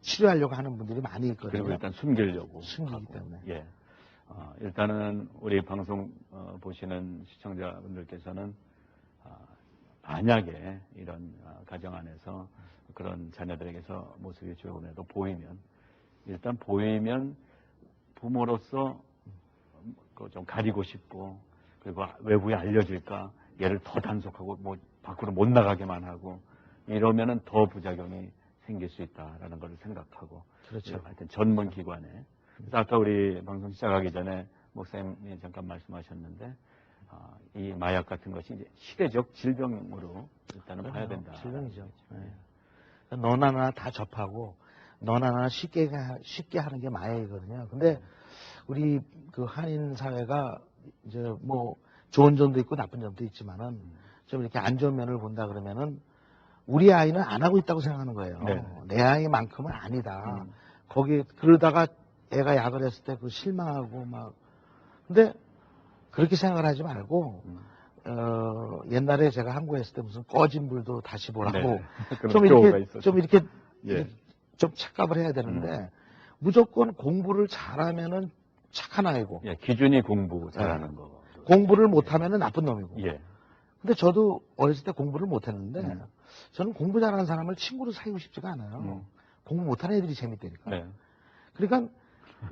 S2: 치료하려고 하는 분들이 많이 있거든요.
S1: 그리고 일단 숨기려고
S2: 숨기기
S1: 하고.
S2: 때문에.
S1: 일단은 우리 방송 보시는 시청자분들께서는 만약에 이런 가정 안에서 그런 자녀들에게서 모습이 조금이라도 보이면 일단 보이면 부모로서 좀 가리고 싶고 그리고 외부에 알려질까 얘를 더 단속하고 뭐 밖으로 못 나가게만 하고 이러면은 더 부작용이 생길 수 있다라는 걸 생각하고
S2: 그렇죠.
S1: 하여튼 전문 기관에 그래서 아까 우리 방송 시작하기 전에 목사님이 잠깐 말씀하셨는데 이 마약 같은 것이 이제 시대적 질병으로 일단은 봐야 된다.
S2: 질병이죠. 너나 나나 다 접하고 너나 나나 쉽게 하는 게 마약이거든요. 근데 우리 그 한인 사회가 이제 뭐 좋은 점도 있고 나쁜 점도 있지만은 좀 이렇게 안 좋은 면을 본다 그러면은 우리 아이는 안 하고 있다고 생각하는 거예요. 내 아이만큼은 아니다. 거기 그러다가 애가 약을 했을 때 그 실망하고 막 근데 그렇게 생각을 하지 말고 옛날에 제가 한국에 있을 때 무슨 꺼진 불도 다시 보라고 좀 이렇게 좀 착각을 해야 되는데 무조건 공부를 잘하면은 착한 아이고
S1: 기준이 공부 잘하는 거
S2: 공부를 못하면은 나쁜 놈이고 근데 저도 어렸을 때 공부를 못했는데 저는 공부 잘하는 사람을 친구로 사귀고 싶지가 않아요. 공부 못하는 애들이 재밌다니까. 그러니까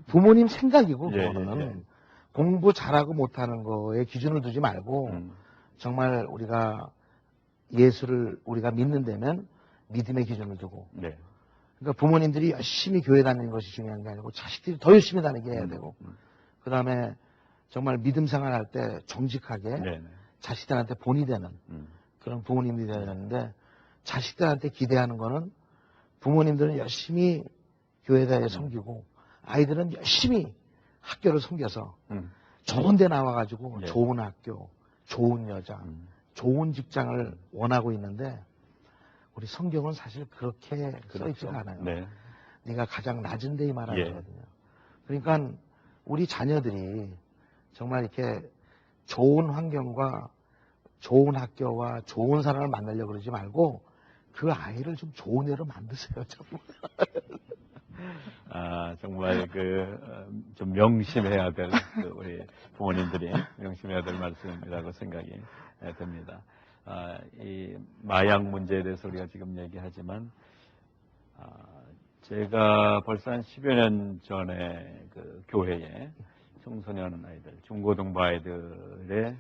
S2: 부모님 생각이고 그거는 공부 잘하고 못하는 거에 기준을 두지 말고 정말 우리가 예수를 우리가 믿는다면 믿음의 기준을 두고 그러니까 부모님들이 열심히 교회 다니는 것이 중요한 게 아니고 자식들이 더 열심히 다니게 해야 되고 그 다음에 정말 믿음 생활할 때 정직하게 자식들한테 본이 되는 그런 부모님들이 되어야 되는데 자식들한테 기대하는 거는 부모님들은 열심히 교회에 섬기고 아이들은 열심히 학교를 섬겨서 좋은 데 나와가지고 좋은 학교, 좋은 여자, 좋은 직장을 원하고 있는데 우리 성경은 사실 그렇게 써있지가 않아요. 네가 가장 낮은 데에 말하는 거거든요. 그러니까 우리 자녀들이 정말 이렇게 좋은 환경과 좋은 학교와 좋은 사람을 만나려고 그러지 말고 그 아이를 좀 좋은 애로 만드세요. 정말.
S1: 정말 좀 명심해야 될 우리 부모님들이 명심해야 될 말씀이라고 생각이 듭니다. 이 마약 문제에 대해서 우리가 지금 얘기하지만 제가 벌써 한 10여 년 전에 그 교회에 청소년 아이들, 중고등부 아이들의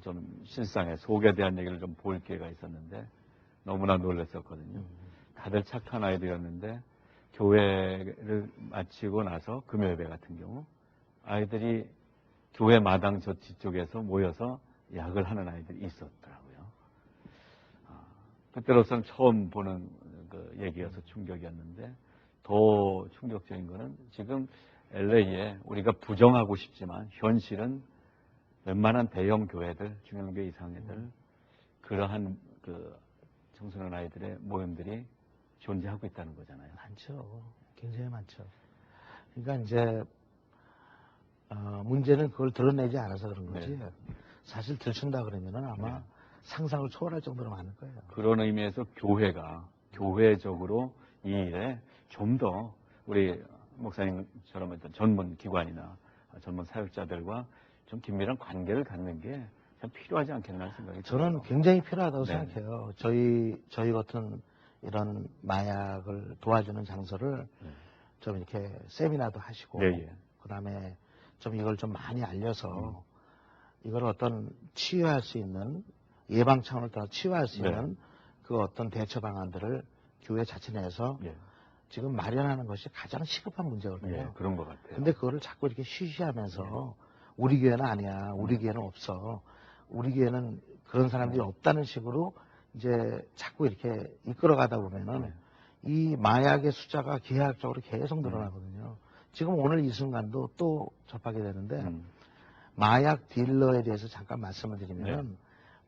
S1: 좀 실상의 속에 대한 얘기를 좀 볼 기회가 있었는데 너무나 놀랐었거든요. 다들 착한 아이들이었는데 교회를 마치고 나서 금요예배 같은 경우 아이들이 교회 마당 저 뒤쪽에서 모여서 약을 하는 아이들이 있었더라고요. 그때로서는 처음 보는 그 얘기여서 충격이었는데 더 충격적인 거는 지금 LA에 우리가 부정하고 싶지만 현실은 웬만한 대형 교회들, 중형교회 이상회들 그러한 그 청소년 아이들의 모임들이 존재하고 있다는 거잖아요.
S2: 많죠. 굉장히 많죠. 그러니까 이제 문제는 그걸 드러내지 않아서 그런 거지.
S1: 네.
S2: 사실 들춘다 그러면은 아마
S1: 네.
S2: 상상을 초월할 정도로 많을 거예요.
S1: 그런 의미에서 교회가 교회적으로 이 일에 좀 더 우리 목사님처럼 어떤 전문 기관이나 전문 사역자들과 좀 긴밀한 관계를 갖는 게 참 필요하지 않겠나 생각이 들어요.
S2: 저는 굉장히 필요하다고
S1: 네.
S2: 생각해요. 저희 같은 이런 마약을 도와주는 장소를 좀 이렇게 세미나도 하시고,
S1: 네,
S2: 그다음에 좀 이걸 좀 많이 알려서 이걸 어떤 치유할 수 있는 예방 차원을 떠나 치유할 수 있는 그 어떤 대처 방안들을 교회 자체 내에서 지금 마련하는 것이 가장 시급한 문제거든요.
S1: 그런 것 같아요.
S2: 근데 그거를 자꾸 이렇게 쉬쉬하면서 우리 교회는 아니야, 우리 교회는 없어, 우리 교회는 그런 사람들이 없다는 식으로 이제 자꾸 이렇게 이끌어가다 보면은 이 마약의 숫자가 기하학적으로 계속 늘어나거든요. 지금 오늘 이 순간도 또 접하게 되는데 마약 딜러에 대해서 잠깐 말씀을 드리면은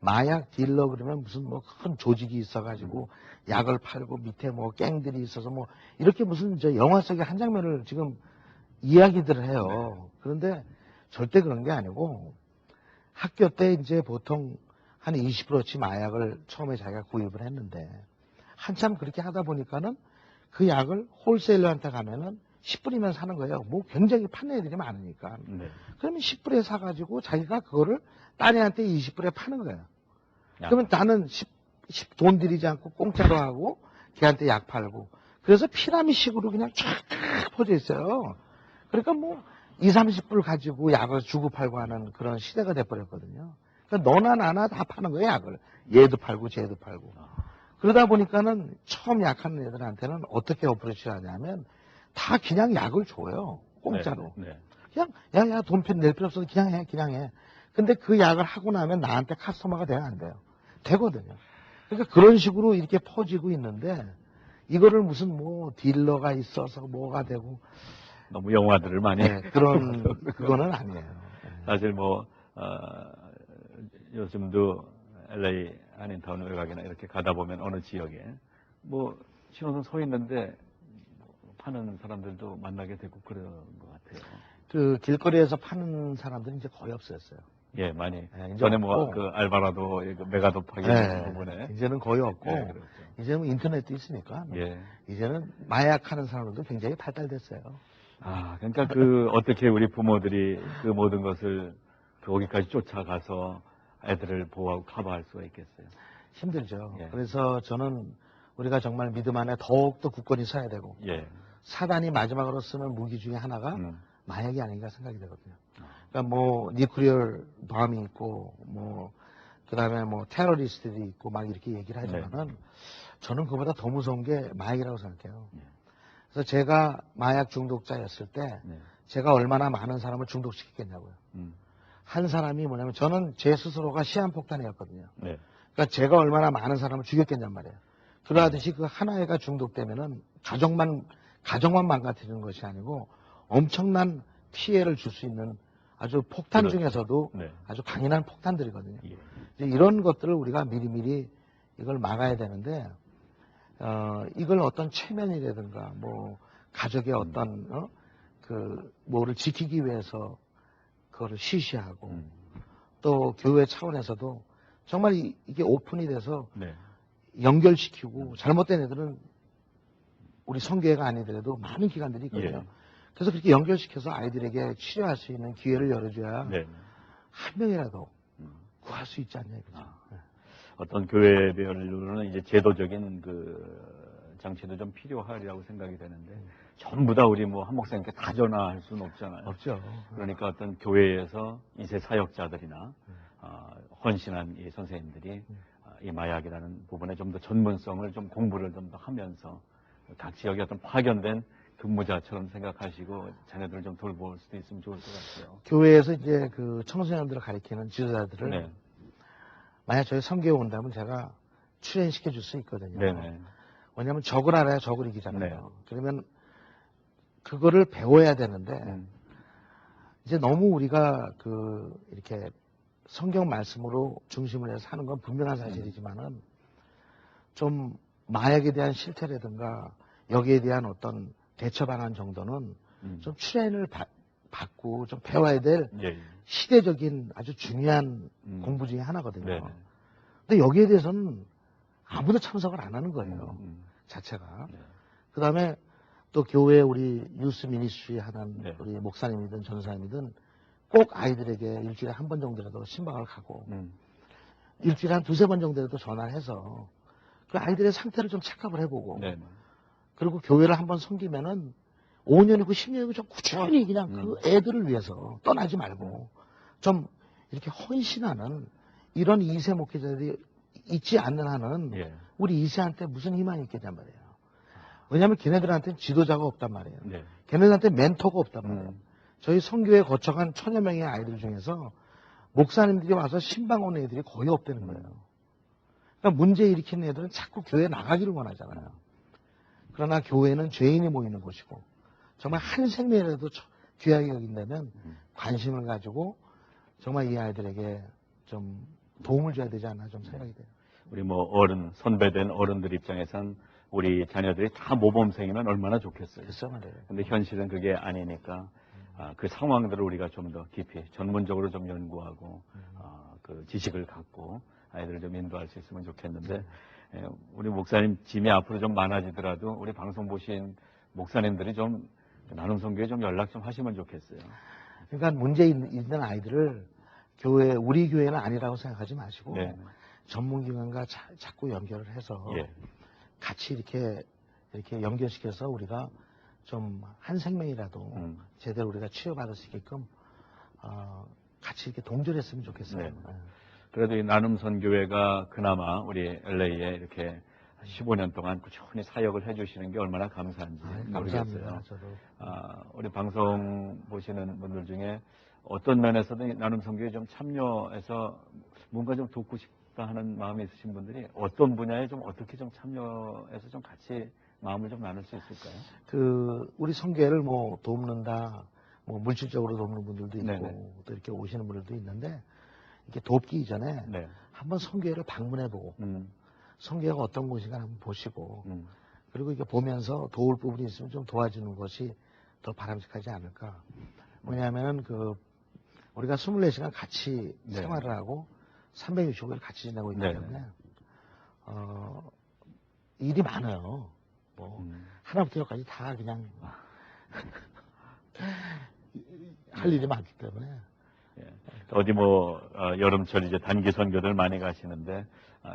S2: 마약 딜러 그러면 무슨 뭐 큰 조직이 있어가지고 약을 팔고 밑에 뭐 갱들이 있어서 뭐 이렇게 무슨 저 영화 속의 한 장면을 지금 이야기들을 해요. 그런데 절대 그런 게 아니고 학교 때 이제 보통 한 20%치 마약을 처음에 자기가 구입을 했는데 한참 그렇게 하다 보니까는 그 약을 홀세일러한테 가면은 10불이면 사는 거예요. 뭐 굉장히 파는 애들이 많으니까. 그러면 10불에 사가지고 자기가 그거를 딴 애한테 20불에 파는 거예요. 그러면 나는 10 돈 들이지 않고 공짜로 하고 걔한테 약 팔고. 그래서 피라미식으로 그냥 쫙 퍼져 있어요. 그러니까 뭐 20, 30불 가지고 약을 주고 팔고 하는 그런 시대가 돼버렸거든요. 그러니까 너나 나나 다 파는 거예요, 약을. 얘도 팔고 쟤도 팔고. 그러다 보니까는 처음 약하는 애들한테는 어떻게 어프로치를 하냐면 다 그냥 약을 줘요. 공짜로. 그냥 야 돈 낼 필요 없어서 그냥 해. 근데 그 약을 하고 나면 나한테 카스터머가 돼야 안 돼요. 되거든요. 그러니까 그런 식으로 이렇게 퍼지고 있는데 이거를 무슨 뭐 딜러가 있어서 뭐가 되고
S1: 너무 영화들을 많이
S2: 그거는 아니에요.
S1: 사실 뭐 요즘도 LA 한인타운 외곽이나 이렇게 가다 보면 어느 지역에 뭐 신호등 서 있는데 파는 사람들도 만나게 되고 그런 것 같아요.
S2: 그 길거리에서 파는 사람들은 이제 거의 없어졌어요.
S1: 예, 많이. 전에 뭐 그 알바라도 메가도 파기 부분에
S2: 이제는 거의 없고
S1: 그렇죠.
S2: 이제는 인터넷도 있으니까 이제는 마약하는 사람들도 굉장히 발달됐어요.
S1: 그러니까 어떻게 우리 부모들이 그 모든 것을 거기까지 쫓아가서 애들을 보호하고 커버할 수가 있겠어요?
S2: 힘들죠. 그래서 저는 우리가 정말 믿음 안에 더욱더 굳건히 서야 되고 사단이 마지막으로 쓰는 무기 중에 하나가 마약이 아닌가 생각이 되거든요. 그러니까 뭐 니클리어 밤이 있고 뭐 그다음에 뭐 테러리스트들이 있고 막 이렇게 얘기를 하지만은 저는 그보다 더 무서운 게 마약이라고 생각해요. 그래서 제가 마약 중독자였을 때 제가 얼마나 많은 사람을 중독시켰겠냐고요. 한 사람이 뭐냐면 저는 제 스스로가 시한폭탄이었거든요. 그러니까 제가 얼마나 많은 사람을 죽였겠냔 말이에요. 그러하듯이 그 하나애가 중독되면은 가정만 망가뜨리는 것이 아니고 엄청난 피해를 줄 수 있는 아주 폭탄 중에서도 아주 강인한 폭탄들이거든요. 이런 것들을 우리가 미리미리 이걸 막아야 되는데 이걸 어떤 체면이라든가 뭐 가족의 어떤 뭐를 지키기 위해서 그거를 쉬쉬하고 또 교회 차원에서도 정말 이게 오픈이 돼서 연결시키고 잘못된 애들은 우리 성교회가 아니더라도 많은 기관들이 있거든요. 그래서 그렇게 연결시켜서 아이들에게 치료할 수 있는 기회를 열어줘야 한 명이라도 구할 수 있지 않냐 이거죠.
S1: 어떤 교회별로는 이제 제도적인 그 장치도 좀 필요하리라고 생각이 되는데 전부 다 우리 뭐 한 목사님께 다 전화할 수는 없잖아요.
S2: 없죠.
S1: 그러니까 어떤 교회에서 이세 사역자들이나 헌신한 이 선생님들이 이 마약이라는 부분에 좀 더 전문성을 좀 공부를 좀 더 하면서 각 지역에 어떤 파견된 근무자처럼 생각하시고 자녀들을 좀 돌볼 수도 있으면 좋을 것 같아요.
S2: 교회에서 이제 그 청소년들을 가리키는 지도자들을 만약 저희 선교에 온다면 제가 출연시켜 줄 수 있거든요.
S1: 네네.
S2: 왜냐하면 적을 알아야 적을 이기잖아요.
S1: 네.
S2: 그러면 그거를 배워야 되는데 이제 너무 우리가 이렇게 성경 말씀으로 중심을 해서 하는 건 분명한 사실이지만은 좀 마약에 대한 실태라든가 여기에 대한 어떤 대처 방안 정도는 좀 트레이닝을 받고 좀 배워야 될 시대적인 아주 중요한 공부 중에 하나거든요.
S1: 네네.
S2: 근데 여기에 대해서는 아무도 참석을 안 하는 거예요. 자체가.
S1: 네.
S2: 그 다음에 또 교회 우리 유스 미니스트리 하는
S1: 네.
S2: 우리 목사님이든 전사님이든 꼭 아이들에게 일주일에 한 번 정도라도 신방을 가고 일주일에 한 두세 번 정도라도 전화를 해서 그 아이들의 상태를 좀 체크업을 해보고
S1: 네.
S2: 그리고 교회를 한번 섬기면은 5년이고 10년이고 좀 꾸준히 그냥 그 애들을 위해서 떠나지 말고 좀 이렇게 헌신하는 이런 2세 목회자들이 있지 않는 한은
S1: 예.
S2: 우리 2세한테 무슨 희망이 있겠냔 말이에요. 왜냐하면 걔네들한테는 지도자가 없단 말이에요.
S1: 네.
S2: 걔네들한테 멘토가 없단 말이에요. 저희 선교에 거쳐간 천여 명의 아이들 중에서 목사님들이 와서 신방 오는 애들이 거의 없다는 거예요. 그러니까 문제 일으키는 애들은 자꾸 교회에 나가기를 원하잖아요. 그러나 교회는 죄인이 모이는 곳이고 정말 한 생명이라도 귀하게 여긴다면 관심을 가지고 정말 이 아이들에게 좀 도움을 줘야 되지 않나 좀 생각이 돼요.
S1: 우리 뭐 선배된 어른들 입장에선 우리 자녀들이 다 모범생이면 얼마나 좋겠어요.
S2: 글쎄 말이에요.
S1: 근데 현실은 그게 아니니까 그 상황들을 우리가 좀 더 깊이 전문적으로 좀 연구하고 그 지식을 갖고 아이들을 좀 인도할 수 있으면 좋겠는데 우리 목사님 짐이 앞으로 좀 많아지더라도 우리 방송 보신 목사님들이 좀 나눔 선교에 좀 연락 좀 하시면 좋겠어요.
S2: 그러니까 문제 있는 아이들을 우리 교회는 아니라고 생각하지 마시고
S1: 네.
S2: 전문기관과 자꾸 연결을 해서
S1: 예.
S2: 같이 이렇게 연결시켜서 우리가 좀 한 생명이라도 제대로 우리가 치유받을 수 있게끔 같이 이렇게 동조했으면 좋겠어요.
S1: 네. 그래도 이 나눔 선교회가 그나마 우리 LA에 이렇게 15년 동안 꾸준히 사역을 해주시는 게 얼마나 감사한지 모르겠어요.
S2: 감사합니다. 저도.
S1: 우리 방송 보시는 분들 중에 어떤 면에서든 나눔 선교에 좀 참여해서 뭔가 좀 돕고 싶다 하는 마음이 있으신 분들이 어떤 분야에 좀 어떻게 좀 참여해서 좀 같이 마음을 좀 나눌 수 있을까요?
S2: 우리 선교회를 뭐 돕는다, 뭐 물질적으로 돕는 분들도 있고
S1: 네네.
S2: 또 이렇게 오시는 분들도 있는데 이렇게 돕기 이전에
S1: 네.
S2: 한번 선교회를 방문해보고 선교회가 어떤 곳인가 한번 보시고 그리고 이렇게 보면서 도울 부분이 있으면 좀 도와주는 것이 더 바람직하지 않을까. 왜냐하면 우리가 24시간 같이
S1: 네.
S2: 생활을 하고 365일 같이 지내고 있기
S1: 네.
S2: 때문에 일이 많아요. 하나부터 열까지 다 그냥 할 일이 많기 때문에.
S1: 예. 어디 여름철 이제 단기 선교들 많이 가시는데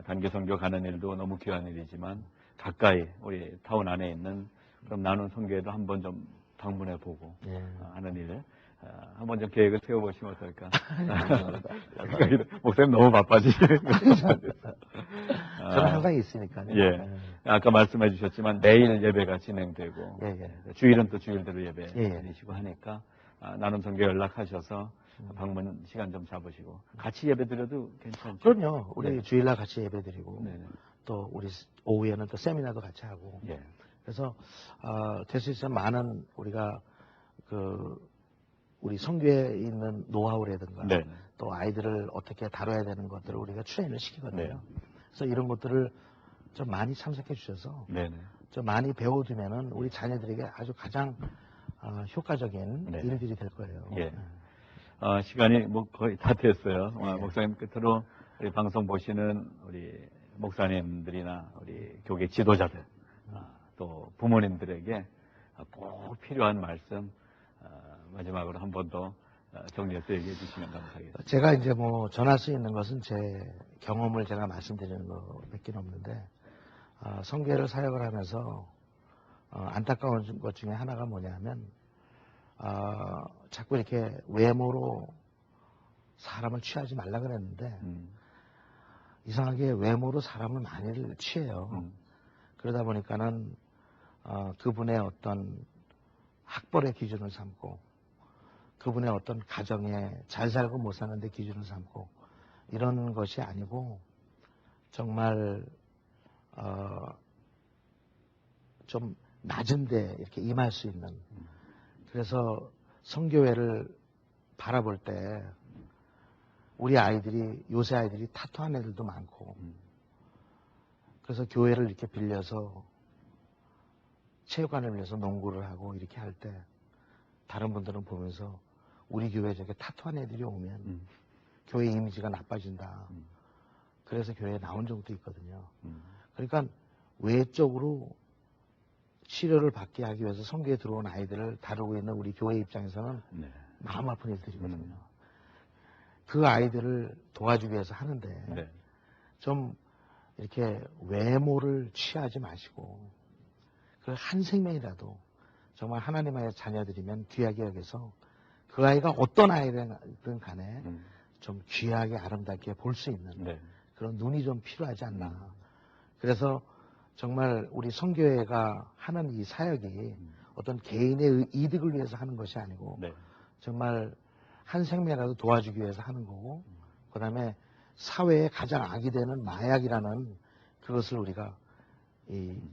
S1: 단기 선교 가는 일도 너무 귀한 일이지만 가까이 우리 타운 안에 있는 그럼 나눈 선교에도 한번 좀 방문해 보고 하는 일 한번 좀 계획을 세워보시면 어떨까? 목사님 너무 바빠지시는
S2: 저는 항상 있으니까요.
S1: 예. 아까 말씀해 주셨지만 매일 예배가 진행되고 주일은 또 주일대로 예배 드리시고 하니까 나눔 선교 연락하셔서 방문 시간 좀 잡으시고 같이 예배 드려도 괜찮죠?
S2: 그럼요. 우리 주일날 같이 예배 드리고
S1: 네네.
S2: 또 우리 오후에는 또 세미나도 같이 하고 그래서 될 수 있으면 많은 우리가 우리 선교에 있는 노하우라든가 또 아이들을 어떻게 다뤄야 되는 것들을 우리가 트레이닝을 시키거든요. 그래서 이런 것들을 좀 많이 참석해 주셔서 좀 많이 배워두면은 우리 자녀들에게 아주 가장 효과적인 일들이 될 거예요.
S1: 시간이 거의 다 됐어요. 목사님 끝으로 우리 방송 보시는 우리 목사님들이나 우리 교계 지도자들 또 부모님들에게 꼭 필요한 말씀 마지막으로 한 번 더 정리해서 얘기해 주시면 감사하겠습니다.
S2: 제가 이제 전할 수 있는 것은 제 경험을 제가 말씀드리는 것밖에 없는데 선교회를 사역을 하면서 안타까운 것 중에 하나가 뭐냐면 자꾸 이렇게 외모로 사람을 취하지 말라 그랬는데 이상하게 외모로 사람을 많이들 취해요. 그러다 보니까는 그분의 어떤 학벌의 기준을 삼고 그분의 어떤 가정에 잘 살고 못 사는데 기준을 삼고 이런 것이 아니고 정말 좀 낮은데 이렇게 임할 수 있는. 그래서 성교회를 바라볼 때 우리 아이들이, 요새 아이들이 타투한 애들도 많고, 그래서 교회를 이렇게 빌려서 체육관을 빌려서 농구를 하고 이렇게 할 때 다른 분들은 보면서 우리 교회 저게 타투한 애들이 오면 교회 이미지가 나빠진다. 그래서 교회에 나온 적도 있거든요. 그러니까 외적으로 치료를 받게 하기 위해서 성교에 들어온 아이들을 다루고 있는 우리 교회 입장에서는
S1: 네.
S2: 마음 아픈 일들이거든요. 그 아이들을 도와주기 위해서 하는데
S1: 네.
S2: 좀 이렇게 외모를 취하지 마시고 그 한 생명이라도 정말 하나님의 자녀들이면 귀하게 여겨서 그 아이가 어떤 아이든 간에 좀 귀하게 아름답게 볼 수 있는
S1: 네.
S2: 그런 눈이 좀 필요하지 않나. 그래서 정말 우리 성교회가 하는 이 사역이 어떤 개인의 이득을 위해서 하는 것이 아니고
S1: 네.
S2: 정말 한 생명이라도 도와주기 위해서 하는 거고, 그 다음에 사회에 가장 악이 되는 마약이라는 그것을 우리가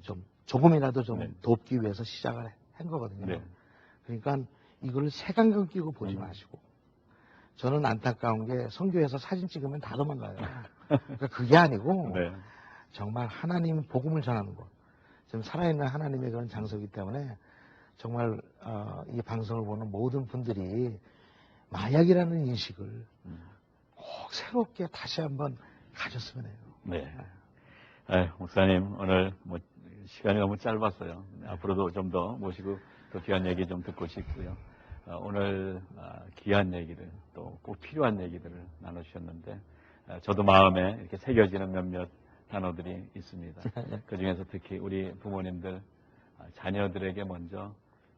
S2: 좀 조금이라도 좀
S1: 네.
S2: 돕기 위해서 시작을 한 거거든요.
S1: 네.
S2: 그러니까 이거를 색안경 끼고 보지 마시고. 저는 안타까운 게 성교에서 사진 찍으면 다 도망가요. 그러니까 그게 아니고
S1: 네.
S2: 정말 하나님 복음을 전하는 것. 지금 살아있는 하나님의 그런 장소이기 때문에 정말 이 방송을 보는 모든 분들이 마약이라는 인식을 꼭 새롭게 다시 한번 가졌으면 해요.
S1: 네. 목사님 오늘 뭐 시간이 너무 짧았어요. 앞으로도 좀 더 모시고 또 귀한 얘기 좀 듣고 싶고요. 오늘 귀한 얘기들 또 꼭 필요한 얘기들을 나눠주셨는데 저도 마음에 이렇게 새겨지는 몇몇 단어들이 있습니다. 그 중에서 특히 우리 부모님들 자녀들에게 먼저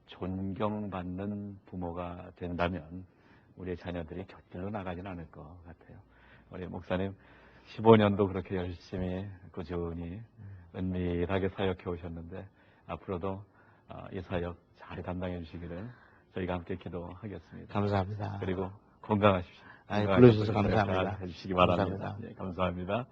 S1: 존경받는 부모가 된다면 우리 자녀들이 곁길로 나가지는 않을 것 같아요. 우리 목사님 15년도 그렇게 열심히 꾸준히 은밀하게 사역해 오셨는데 앞으로도 이 사역 잘 담당해 주시기를 저희가 함께 기도하겠습니다.
S2: 감사합니다.
S1: 그리고 건강하십시오.
S2: 불러주셔서 감사합니다.
S1: 잘 해주시기 바랍니다.
S2: 감사합니다.
S1: 네, 감사합니다.